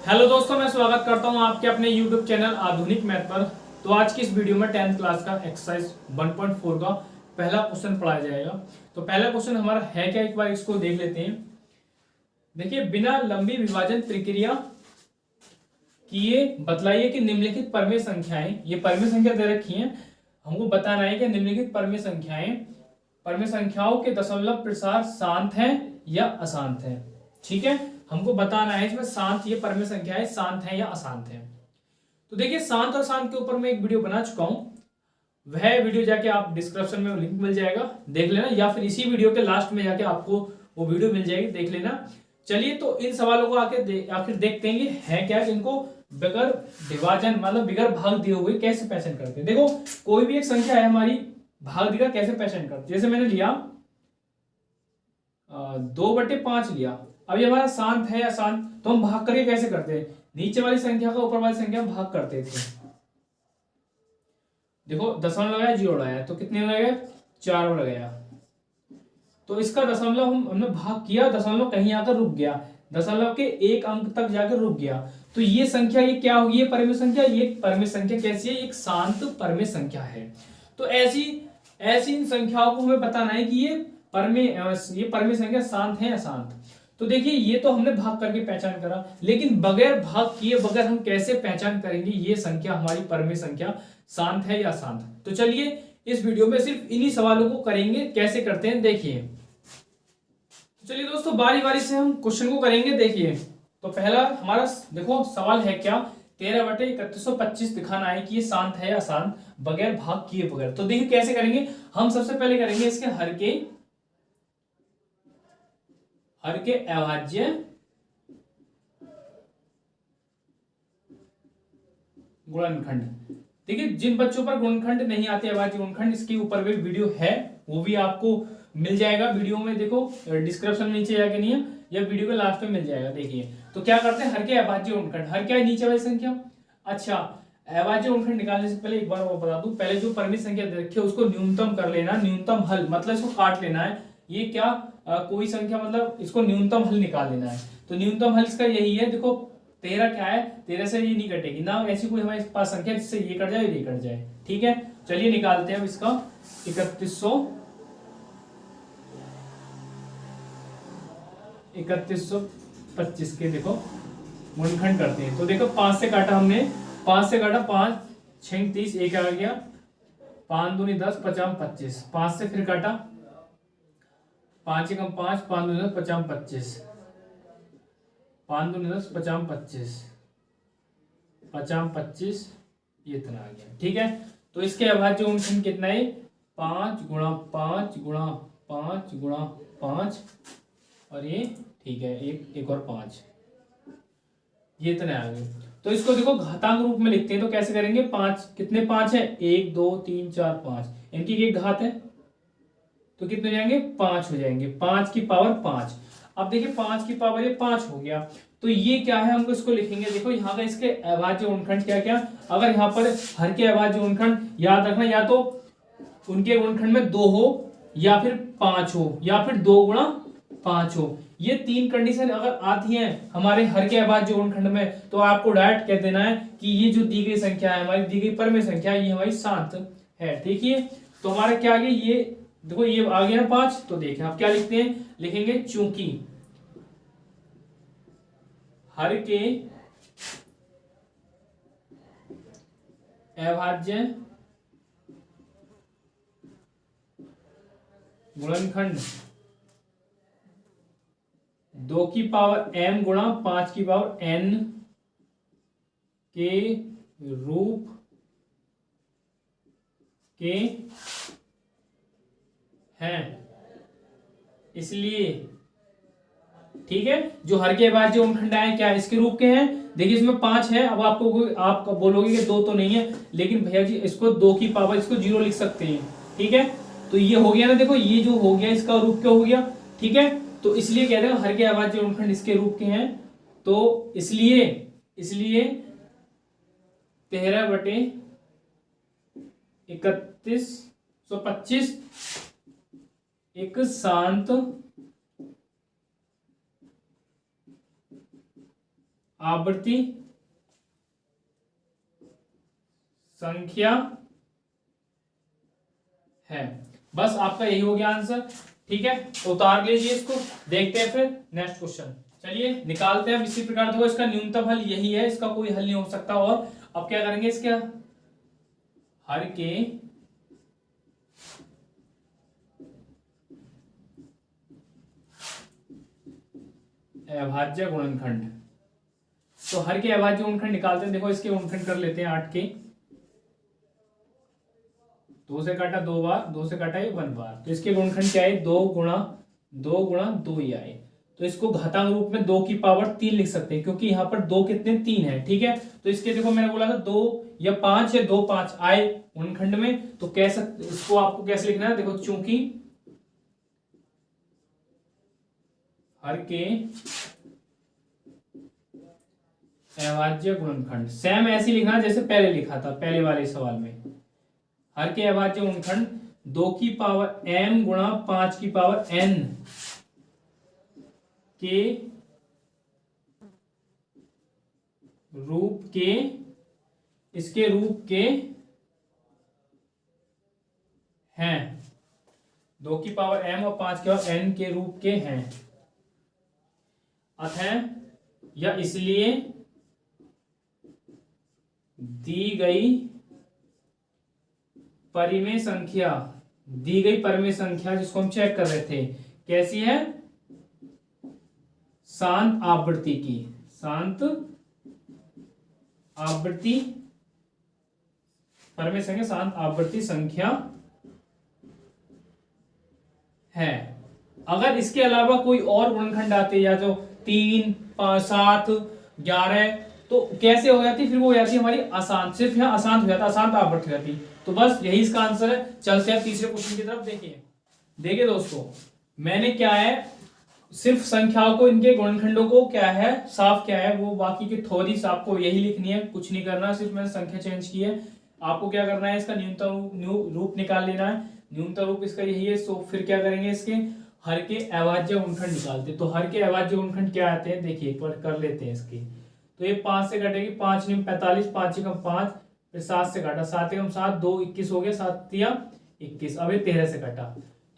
Hello दोस्तों, मैं स्वागत करता हूं आपके अपने YouTube चैनल आधुनिक मैथ पर। तो आज की इस वीडियो में 10th क्लास का एक्सरसाइज 1.4 का पहला क्वेश्चन पढ़ाया जाएगा। तो पहला क्वेश्चन हमारा है क्या, एक बार इसको देख लेते हैं। देखिए, बिना लंबी विभाजन प्रक्रिया किए बतलाइए कि निम्नलिखित परमेय संख्याएं, ये परमेय संख्या दे रखी है, हमको बताना है कि निम्नलिखित परमेय संख्याओं के दशमलव प्रसार शांत है या अशांत है। ठीक है, हमको बताना है इसमें शांत, ये परमेय संख्याएं शांत है या अशांत है। तो देखिए, शांत और शांत के ऊपर मैं एक वीडियो बना चुका हूं, वह वीडियो जाके आप डिस्क्रिप्शन में लिंक मिल जाएगा, देख लेना, या फिर इसी वीडियो के लास्ट में जाके आपको वो वीडियो मिल जाएगी, देख लेना। चलिए, तो इन सवालों को आखिर देखते हैं है क्या, इनको बगैर विभाजन मतलब बगैर भाग दिए हुए कैसे पहचान करते हैं। देखो, कोई भी एक संख्या है हमारी, भाग देकर कैसे पहचान करते हैं। जैसे मैंने लिया 2/5 लिया, अब ये हमारा शांत है या अशांत, तो हम भाग करके कैसे करते हैं, नीचे वाली संख्या का ऊपर वाली संख्या में भाग करते थे। देखो, दशमलव लगाया, जीरो लगाया, तो कितने में लगाया, 4 में लगाया। तो इसका दशमलव हमने भाग किया, दशमलव कहीं आकर रुक गया, दशमलव के एक अंक तक जाकर रुक गया। तो ये संख्या ये क्या होगी, ये परमेय संख्या, ये परमेय संख्या कैसी है, एक शांत परमेय संख्या है। तो ऐसी इन संख्याओं को हमें बताना है कि ये परमेय संख्या शांत है या अशांत। तो देखिए, ये तो हमने भाग करके पहचान करा, लेकिन बगैर भाग किए बगैर हम कैसे पहचान करेंगे ये संख्या हमारी परमेय संख्या शांत है या अशांत। तो चलिए, इस वीडियो में सिर्फ इन्हीं सवालों को करेंगे, कैसे करते हैं देखिए। चलिए दोस्तों, बारी बारी से हम क्वेश्चन को करेंगे। देखिए, तो पहला हमारा देखो सवाल है क्या, 13/3125 दिखाना है कि ये शांत है या अशांत बगैर भाग किए बगैर। तो देखिए कैसे करेंगे, हम सबसे पहले करेंगे इसके हर के अभाज्य गुणनखंड। देखिए, जिन बच्चों पर गुणनखंड नहीं आते, अभाज्य गुणनखंड, इसके ऊपर भी वीडियो है, वो भी आपको मिल जाएगा वीडियो में, देखो डिस्क्रिप्शन में नीचे जाके नहीं है, या वीडियो के लास्ट में मिल जाएगा। देखिए, तो क्या करते हैं, हर के अभाज्य गुणनखंड, हर क्या है, नीचे वाली संख्या। अच्छा, अभाज्य गुणनखंड निकालने से पहले एक बार और बता दूं, पहले जो परमेय संख्या देखिए उसको न्यूनतम कर लेना, न्यूनतम हल मतलब इसको काट लेना है। ये क्या कोई संख्या मतलब इसको न्यूनतम हल निकाल लेना है। तो न्यूनतम हल इसका यही है, देखो 13 क्या है, 13 से ये नहीं कटेगी ना, ऐसी कोई हमारे पास संख्या जिससे ये कट जाए ये कट जाए। ठीक है, चलिए निकालते हैं अब इसका 3125 के देखो गुणनखंड करते हैं। तो देखो 5 से काटा हमने, 5 से काटा, 5 6 30, एक आ गया, 5 दूनी 10, 50 25, 5 से फिर काटा, 5 एकम 5, 5 दूनी 10, 50 25, 5 दूनी 10, 50 25, 50 25, ये इतना आ गया। ठीक है, तो इसके अभाज्य गुणनखंड कितना है, 5 गुणा 5 गुणा 5 गुणा 5, और ये ठीक है एक और 5, ये इतने आ गए। तो इसको देखो घातांक रूप में लिखते हैं, तो कैसे करेंगे, 5 कितने 5 है, 1 2 3 4 5, इनकी एक घात है, तो कितने हो जाएंगे, 5 हो जाएंगे, 5 की पावर 5। अब देखिए 5 की पावर ये 5 हो गया, तो ये क्या है, हमको इसको लिखेंगे। देखो यहाँ का इसके अभाज्य गुणनखंड क्या क्या, अगर यहाँ पर हर के अभाज्य गुणनखंड याद रखना, या तो उनके गुणनखंड में 2 हो, या फिर 5 हो, या फिर 2 गुणा 5 हो। ये 3 कंडीशन अगर आती हैं हमारे हर के अभाज्य गुणनखंड में, तो आपको डायरेक्ट कह देना है कि ये जो दी गई संख्या है, हमारी दी गई परमेय संख्या, ये हमारी शांत है। देखिए, तो हमारा क्या आ गया, ये देखो ये आ गया ना 5, तो देखें आप क्या लिखते हैं, लिखेंगे चूंकि हर के अभाज्य गुणनखंड 2 की पावर m गुणा 5 की पावर n के रूप के हैं, इसलिए ठीक है, जो हर के अभाज्य गुणनखंड है क्या इसके रूप के हैं। देखिए इसमें 5 है, अब आप बोलोगे कि 2 तो नहीं है, लेकिन भैया जी इसको 2 की पावर, इसको 0 लिख सकते हैं। ठीक है, तो ये हो गया ना, देखो ये जो हो गया इसका रूप क्या हो गया। ठीक है, तो इसलिए कहते हैं हर के अभाज्य गुणनखंड इसके रूप के हैं, तो इसलिए 13/3125 एक शांत आवृत्ति संख्या है। बस आपका यही हो गया आंसर। ठीक है, तो उतार लीजिए इसको। देखते हैं फिर नेक्स्ट क्वेश्चन, चलिए निकालते हैं। इसी प्रकार देखो इसका न्यूनतम हल यही है, इसका कोई हल नहीं हो सकता। और अब क्या करेंगे, इसके हर के अभाज्य गुणनखंड, तो हर के अभाज्य गुणनखंड निकालते हैं। देखो इसके गुणनखंड कर लेते हैं 8 के, 2 से काटा 2 बार, 2 से काटा 1 बार, तो इसके गुणनखंड क्या है, 2 गुणा 2 गुणा 2 ही आए। तो इसको घातांक रूप में 2 की पावर 3 लिख सकते हैं, क्योंकि यहाँ पर 2 कितने 3 है। ठीक है, तो इसके देखो मैंने बोला था 2 या 5 या 2 5 आए गुणनखंड में, तो कह सकते इसको आपको कैसे लिखना है, देखो चूंकि हर के अभाज्य गुणनखंड, सेम ऐसे लिखना जैसे पहले लिखा था पहले वाले सवाल में। हर के अभाज्य गुणनखंड 2 की पावर m गुणा 5 की पावर n के रूप के, इसके रूप के हैं। 2 की पावर m और 5 की पावर n के रूप के हैं, अतः या इसलिए दी गई परिमेय संख्या, दी गई परिमेय संख्या जिसको हम चेक कर रहे थे कैसी है, शांत आवृत्ति की, शांत आवृत्ति परिमेय संख्या, शांत आवृत्ति संख्या है। अगर इसके अलावा कोई और गुणनखंड आते, या जो 3 5 7 11, तो कैसे हो जाती, फिर वो हो जाती हमारी अशांत, सिर्फ यहाँ अशांत हो जाता, अशांत आवृत्ति हो जाती। तो बस यही इसका आंसर है। चलते हैं तीसरे क्वेश्चन की तरफ। देखिए दोस्तों, मैंने क्या है, सिर्फ संख्याओं को, इनके गुणनखंडों को क्या है साफ क्या है, वो बाकी की थ्योरीज आपको यही लिखनी है, कुछ नहीं करना, सिर्फ मैंने संख्या चेंज की है। आपको क्या करना है, इसका न्यूनतम रूप निकाल लेना है। न्यूनतम रूप इसका यही है। तो फिर क्या करेंगे, इसके हर के अभाज्य गुणनखंड निकालते। तो हर के अभाज्य गुणनखंड क्या आते हैं, देखिए एक बार कर लेते हैं इसकी। तो ये 5 से कटेगी, 5 × 45, 5 × 5, फिर 7 से काटा, 7 × 7 2 21 हो गया, 7 या 21, अब ये 13 से काटा।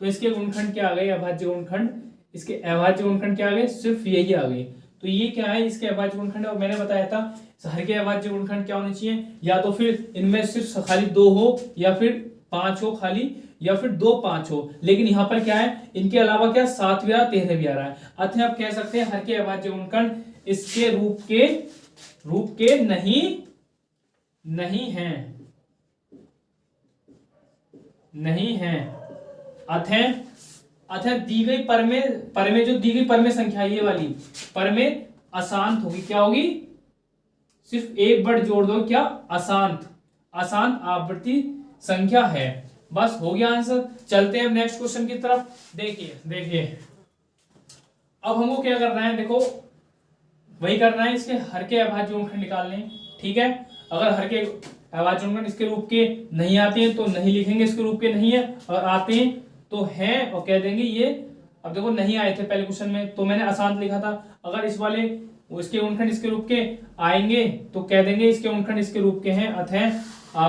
तो इसके गुणनखंड क्या आ गए, अभाज्य गुणनखंड, इसके अभाज्य गुणनखंड क्या आ गए, सिर्फ यही आ गए। तो ये क्या है, इसके अभाज्य गुणनखंड। और मैंने बताया था हर के अभाज्य गुणनखंड क्या होने चाहिए, या तो फिर इनमें सिर्फ खाली 2 हो, या फिर 5 हो खाली, या फिर 2 5 हो। लेकिन यहाँ पर क्या है, इनके अलावा क्या 7 भी आ रहा, 13 भी आ रहा है। अतः आप कह सकते हैं हर के अभाज्य गुणनखंड इसके रूप के नहीं है। अतः दी गई परमेय जो दी गई परमेय संख्या, ये वाली परमेय अशांत होगी। क्या होगी, सिर्फ एक वर्ड जोड़ दो, क्या, अशांत आवृत्ति संख्या है। बस हो गया आंसर। चलते हैं नेक्स्ट क्वेश्चन की तरफ। देखिए अब हमको क्या करना है, देखो वही करना है, इसके हर के अभाज्य गुणनखंड निकालने। ठीक है, अगर हर के अभाज्य गुणनखंड इसके रूप के नहीं आते हैं तो नहीं लिखेंगे इसके रूप के नहीं है, अगर आते हैं तो हैं और कह देंगे ये। अब देखो नहीं आए थे पहले क्वेश्चन में, तो मैंने अशांत लिखा था। अगर इस वाले इसके गुणनखंड इसके रूप के आएंगे तो कह देंगे इसके गुणनखंड इसके रूप के हैं, अतः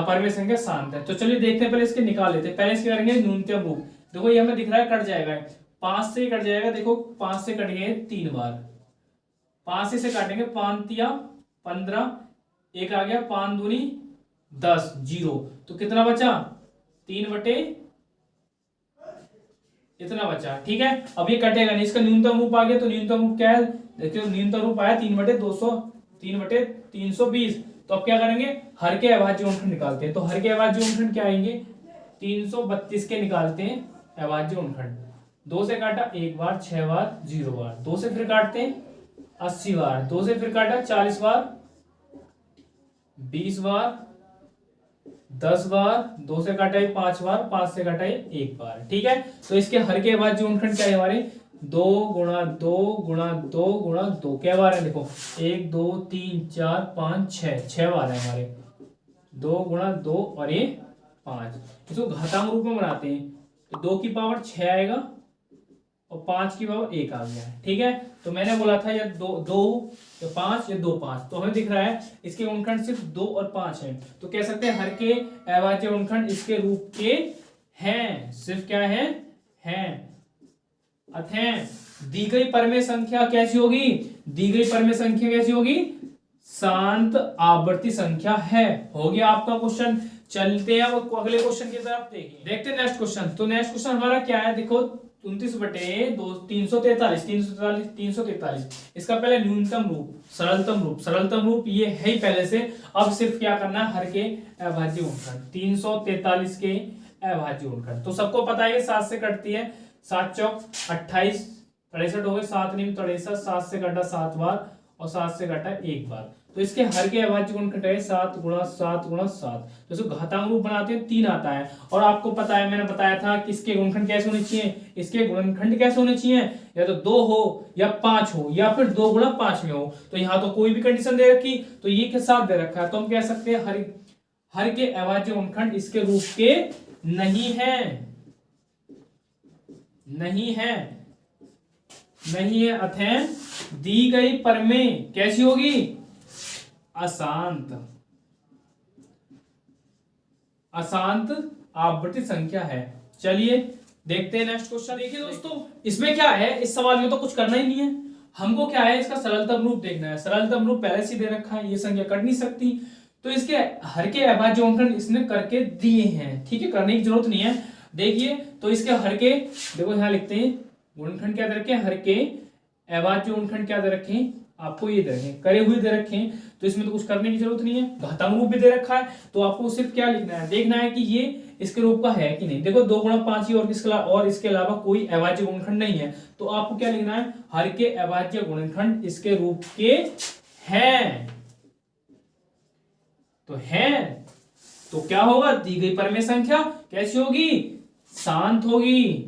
परमेय संख्या शांत है। तो चलिए देखते हैं, पहले इसके निकाल लेते हैं। पहले इसके करेंगे न्यूनतम रूप। देखो ये हमें दिख रहा है कट जाएगा, 5 से कट जाएगा। देखो 5 से कट गए 3 बार, 5 से काटेंगे, 5 या 15, एक आ गया, 5 दूनी 10, 0, तो कितना बचा, 3/, इतना बचा। ठीक है, अब ये कटेगा नहीं, इसका न्यूनतम रूप आ गया। तो न्यूनतम रूप क्या है, देखिए न्यूनतम रूप आया 3/200, 3/320। तो अब क्या करेंगे, हर के अभाज्य गुणनखंड निकालते हैं। तो हर के अभाज्य गुणनखंड क्या आएंगे, 332 के निकालते हैं अभाज्य गुणनखंड। 2 से काटा 1 बार, 6 बार, 0 बार, 2 से फिर काटते हैं 80 बार, 2 से फिर काटा 40 बार, 20 बार, 10 बार, 2 से काटा 5 बार, 5 से काटा 1 बार। ठीक है, तो इसके हर के अभाज्य गुणनखंड क्या है हमारे, 2 × 2 × 2 × 2, क्या बार है, देखो 1 2 3 4 5 6 बार है हमारे, 2 × 2 और ये 5। इसको घातांक रूप में बनाते हैं, तो 2 की पावर 6 आएगा और 5 की पावर 1 आ गया। ठीक है, तो मैंने बोला था या दो दो या पांच या दो पांच, तो हमें दिख रहा है इसके गुणनखंड सिर्फ 2 और 5 है, तो कह सकते हैं हर के अभाज्य गुणनखंड इसके रूप के हैं, सिर्फ क्या है, हैं। अतः दी गई परमेय संख्या कैसी होगी, दी गई परमेय संख्या कैसी होगी, शांत आवर्ती संख्या है। हो गया आपका क्वेश्चन। चलते हैं अब अगले क्वेश्चन की तरफ, देखिए देखते हैं नेक्स्ट क्वेश्चन। तो नेक्स्ट क्वेश्चन हमारा क्या है, देखो 29/343 इसका पहले न्यूनतम रूप, सरलतम रूप ये है ही पहले से। अब सिर्फ क्या करना है, हर के अभाज्य गुणनखंड, 343 के अभाज्य गुणनखंड। तो सबको पता है 7 से कटती है, 7 चौक 28, 63 हो गए, 7 नीम 63, 7 से कटा 7 बार और 7 से कटा 1 बार। तो इसके हर के अभाज्य गुणनखंड है 7 गुणा 7 गुणा 7। तो इसको घातांक रूप बनाते हैं 3 आता है। और आपको पता है, मैंने बताया था कि इसके गुणनखंड कैसे होने चाहिए, इसके गुणनखंड कैसे होने चाहिए, या तो 2 हो या 5 हो या फिर 2 गुणा 5 में हो। तो यहाँ तो कोई भी कंडीशन दे रखी, तो ये के साथ दे रखा है, तो हम कह सकते हैं हर के अभाज्य गुणनखंड इसके रूप के नहीं है, नहीं है, नहीं है। अतः दी गई परमेय कैसी होगी, अशांत आवर्ती संख्या है। चलिए देखते हैं नेक्स्ट क्वेश्चन। देखिए दोस्तों, इसमें क्या है, इस सवाल में तो कुछ करना ही नहीं है, हमको क्या है, इसका सरलतम रूप देखना है। सरलतम रूप पहले से दे रखा है, ये संख्या कट नहीं सकती, तो इसके हर के अभाज्य गुणनखंड इसने करके दिए हैं, ठीक है, करने की जरूरत नहीं है। देखिए तो इसके हर के, देखो यहां लिखते हैं गुणनखंड क्या दे रखे हैं, हर के अभाज्य गुणनखंड क्या दे रखे हैं, आपको ये दे रखे, करे हुए दे रखे हैं, तो इसमें तो कुछ करने की जरूरत नहीं है। घातांक रूप भी दे रखा है, तो आपको सिर्फ क्या लिखना है, देखना है कि ये इसके रूप का है कि नहीं। देखो 2 गुणा 5 ही, और इसके अलावा कोई अभाज्य गुणनखंड नहीं है, तो आपको क्या लिखना है, हर के अभाज्य गुणनखंड इसके रूप के हैं, तो हैं। तो क्या होगा, दी गई परमेय संख्या कैसी होगी, शांत होगी,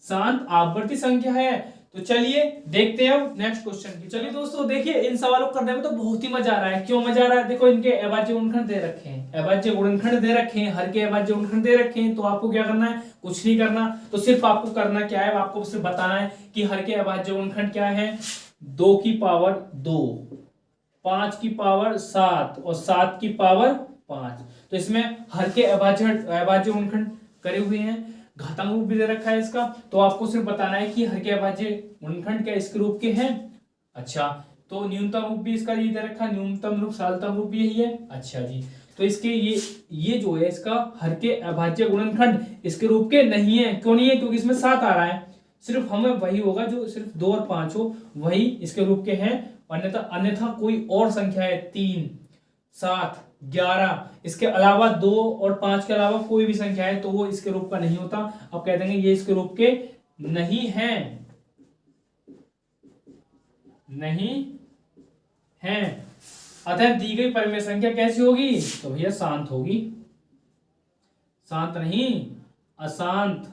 शांत आवर्ती संख्या है। तो चलिए देखते हैं नेक्स्ट क्वेश्चन की। चलिए दोस्तों देखिए, इन सवालों को करने में तो बहुत ही मजा आ रहा है। क्यों मजा आ रहा है, देखो इनके अभाज्य गुणनखंड दे रखे हैं, अभाज्य गुणनखंड दे रखे हैं, हर के अभाज्य गुणनखंड दे रखे हैं। तो आपको क्या करना है, कुछ नहीं करना, तो सिर्फ आपको करना क्या है, आपको सिर्फ बताना है कि हर के अभाज्य गुणनखंड क्या है, 2 की पावर 2, 5 की पावर 7 और 7 की पावर 5। तो इसमें हर के अभाज्य गुणनखंड करे हुए हैं, घातांक रूप भी दे रखा है इसका, तो आपको सिर्फ बताना है कि हर के अभाज्य गुणनखंड क्या इसके रूप के हैं। अच्छा, तो न्यूनतम रूप भी इसका ये दे रखा है, न्यूनतम रूप सरलतम रूप भी यही है। अच्छा जी, तो इसके ये जो है इसका हर के अभाज्य गुणनखंड इसके रूप के नहीं है। क्यों नहीं है, क्योंकि इसमें 7 आ रहा है, सिर्फ हमें वही होगा जो सिर्फ 2 और 5 हो, वही इसके रूप के हैं। अन्यथा कोई और संख्या है 3, 7, 11, इसके अलावा 2 और 5 के अलावा कोई भी संख्या है तो वो इसके रूप का नहीं होता। अब कह देंगे ये इसके रूप के नहीं है, नहीं है। अतः दी गई परमेय संख्या कैसी होगी, तो भैया शांत होगी, शांत नहीं, अशांत,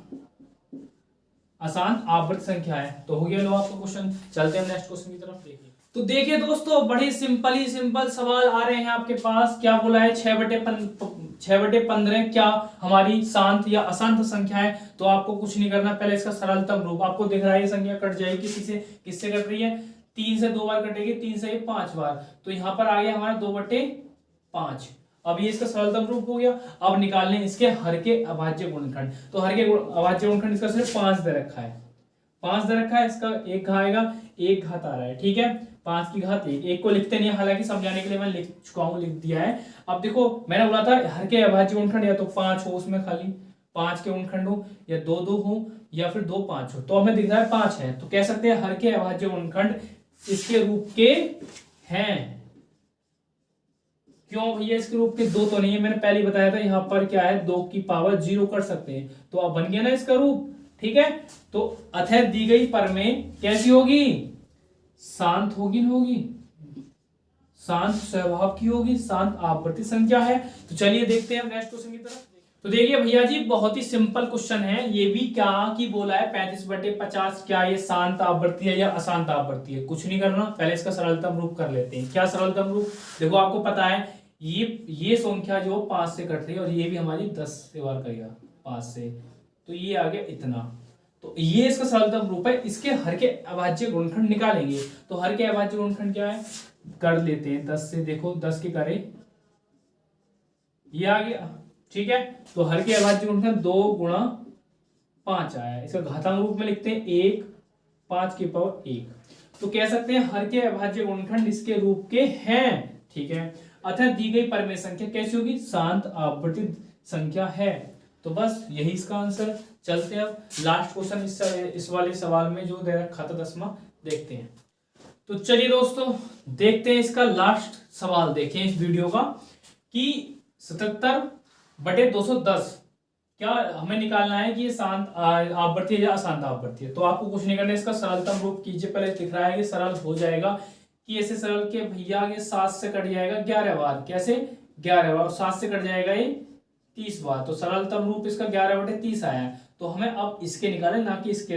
अशांत आवर्त संख्या है। तो हो गया लो आपका क्वेश्चन। चलते हैं नेक्स्ट क्वेश्चन की तरफ। देखिए तो देखिए दोस्तों, बड़े सिंपल सवाल आ रहे हैं आपके पास। क्या बोला है, 6/15 क्या हमारी शांत या अशांत संख्या है। तो आपको कुछ नहीं करना, पहले इसका सरलतम रूप आपको दिख रहा है, ये संख्या कट जाएगी किससे कट रही है, 3 से 2 बार कटेगी, 3 से 5 बार, तो यहाँ पर आ गया हमारा 2/5। अब ये इसका सरलतम रूप हो गया। अब निकालने इसके हर के अभाज्य गुणनखंड, तो हर के अभाज्य गुणनखंड इसका सिर्फ 5 दे रखा है, 5 दे रखा है, इसका एक आएगा, एक घात आ रहा है, ठीक है, 5 की घात 1, एक को लिखते नहीं, हालांकि समझाने के लिए मैं लिख चुका हूं, लिख दिया है। अब देखो मैंने बोला था हर के अभाज्य गुणनखंड या तो 5 हो, उसमें खाली 5 के गुणनखंड हो, या 2 हो, या फिर 2 5 हो। तो हमें दिख रहा है 5 है, तो कह सकते हैं हर के अभाज्य गुणनखंड इसके रूप के हैं। क्यों भैया इसके रूप के 2 तो नहीं है, मैंने पहले बताया था यहाँ पर क्या है, 2 की पावर 0 कर सकते हैं, तो अब बन गया ना इसका रूप, ठीक है। तो अतः दी गई परमेय कैसी होगी, शांत होगी, न होगी, शांत स्वभाव की होगी, शांत आवर्ती संख्या है। तो चलिए देखते हैं नेक्स्ट क्वेश्चन की तरफ। तो देखिए भैया जी, बहुत ही सिंपल क्वेश्चन है ये भी। क्या की बोला है 35/50, क्या ये शांत आवर्ती है या अशांत आवर्ती है। कुछ नहीं करना, पहले इसका सरलतम रूप कर लेते हैं। क्या सरलतम रूप, देखो आपको पता है ये संख्या जो 5 से कट रही है, और ये भी हमारी 10 से बार करेगा 5 से, तो ये आ गया इतना। तो ये इसका सरलतम रूप है। इसके हर के अभाज्य गुणनखंड निकालेंगे। तो हर के अभाज्य गुणनखंड क्या है, कर लेते हैं 10 से। देखो 10 के करे ये आ गया, ठीक है। तो हर के अभाज्य गुणनखंड 2 गुणा 5 आया। इसका घातांक रूप में लिखते हैं 1 5 की पावर 1। तो कह सकते हैं हर के अभाज्य गुणनखंड इसके रूप के हैं, ठीक है। अतः दी गई परिमेय संख्या कैसी होगी, शांत आवर्तित संख्या है। तो बस यही इसका आंसर। चलते हैं अब लास्ट क्वेश्चन इस वाले सवाल में जो दे रखा था 10वां, देखते हैं। तो चलिए दोस्तों देखते हैं इसका लास्ट सवाल। देखें इस वीडियो का कि 77/210 क्या हमें निकालना है कि ये शांत आवर्ती है या अशांत आवर्ती है। तो आपको कुछ नहीं करना है, इसका सरलतम रूप कीजिए। पहले दिख रहा है कि सरल हो जाएगा कि ऐसे सरल के भैया ये 7 से कट जाएगा 11 बार। कैसे 11 बार, 7 से कट जाएगा ये 30 बार। तो सरलतम रूप इसका 11/30 आया है। तो हमें अब इसके निकालें, ना कि इसके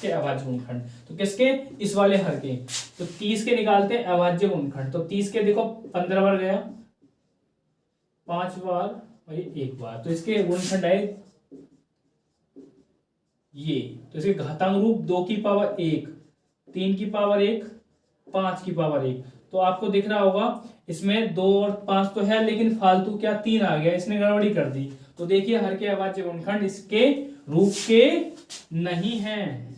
अभाज्य गुणनखंड। तो किसके, इस वाले हर के। तो 30 के निकालते हैं अभाज्य गुणनखंड। तो 30 के देखो 15 बार गया, 5 बार और ये 1 बार। तो इसके गुणनखंड आए ये। तो इसके घातांक रूप 2 की पावर 1, 3 की पावर 1, 5 की पावर 1। तो आपको दिख रहा होगा इसमें 2 और 5 तो है, लेकिन फालतू क्या 3 आ गया, इसने गड़बड़ी कर दी। तो देखिए हर के अभाज्य गुणनखंड इसके रूप के नहीं है।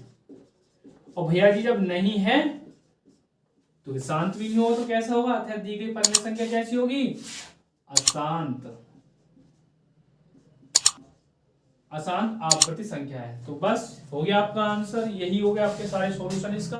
और भैया जी जब नहीं है तो शांत भी नहीं हो तो कैसा होगा, अर्थात दी गई परिमेय संख्या कैसी होगी, अशांत आवर्ती संख्या है। तो बस हो गया आपका आंसर, यही हो गया आपके सारे सॉल्यूशन इसका।